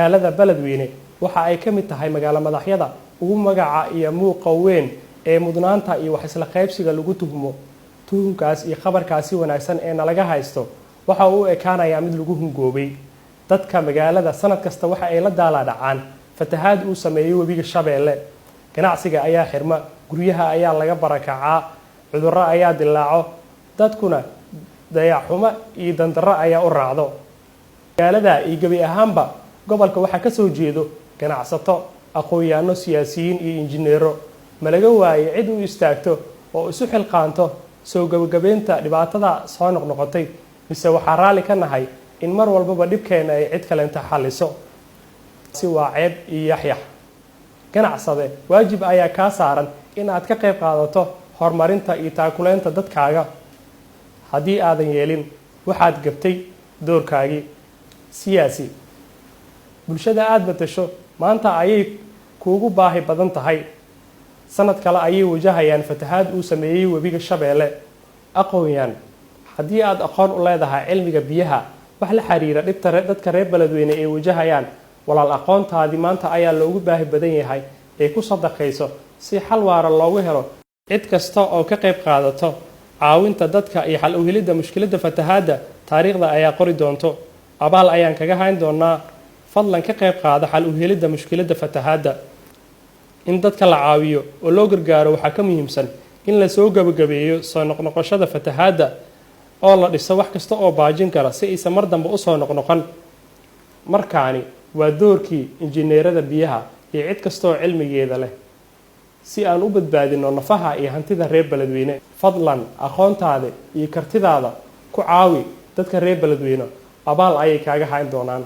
magaalada Beledweyne waxa ay ka mid tahay magaalo madaxyada ugu magaca iyo muuqa weyn ee mudnaanta iyo wax isla qaybsiga lagu tuhmo tuhunkaas iyo khabarkaasi wanaagsan ee nalaga haysto waxa uu ekaanayaa mid lagu hungoobay dadka magaalada sanad kasta waxa ay la daala dhacaan fatahaad uu sameeyay webiga Shabeelle ganacsiga ayaa xirma guryaha ayaa laga barakacaa cudurro ayaa dilaaco dadkuna dayaxuma iyo dandarro ayaa u raacdo magaalada iyo gabi ahaanba gobolka waxa ka soo jeedo ganacsato aqoon-yahano siyaasiyiin iyo injineero malaga waayay cid u istaagto oo isu xilqaanto soo gabagabeynta dhibaatada soo noqnoqotay mise waxa raali ka nahay in mar walba dhibkeena ay cid kale inta xaliso si waa ceeb iyo yaxyax ganacsade waajib ayaa ka saaran in aad ka qayb qaadato horumarinta iyo taakuleynta dadkaaga haddii aadan yeelin waxaad gabtay doorkaagii siyaasi bulshada aad matasho maanta ayay kuugu baahi badan tahay sanad kale ayay wajahayaan fatahaad uu sameeyay webiga Shabeelle aqoon-yahan haddii aad aqoon u leedahay cilmiga biyaha wax la xiriira dhibta dadka reer Beledweyne ee wajahayaan walaal aqoontaadi maanta ayaa loogu baahi badan yahay ee ku sadaqayso si xal waara loogu helo cid kasta oo ka qayb qaadato caawinta dadka iyo xal u helidda mushkiladda fatahaadda taariikhda ayaa qori doonto abaal ayaan kaga hayn doonaa fadlan ka qayb qaada xal u helidda mushkiladda fatahaadda in dadka la caawiyo oo loo gargaaro waxaa ka muhiimsan in la soo gabagabeeyo soo noqnoqoshada fatahaadda oo la dhiso wax kasta oo baajin kara si aysan mar dambe u soo noqnoqon markaani waa doorkii injineerada biyaha iyo cid kasta oo cilmigeeda leh si aan u badbaadino nafaha iyo hantida reer Beledweyne fadlan aqoontaada iyo kartidaada ku caawi dadka reer Beledweyne abaal ayay kaaga hayn doonaan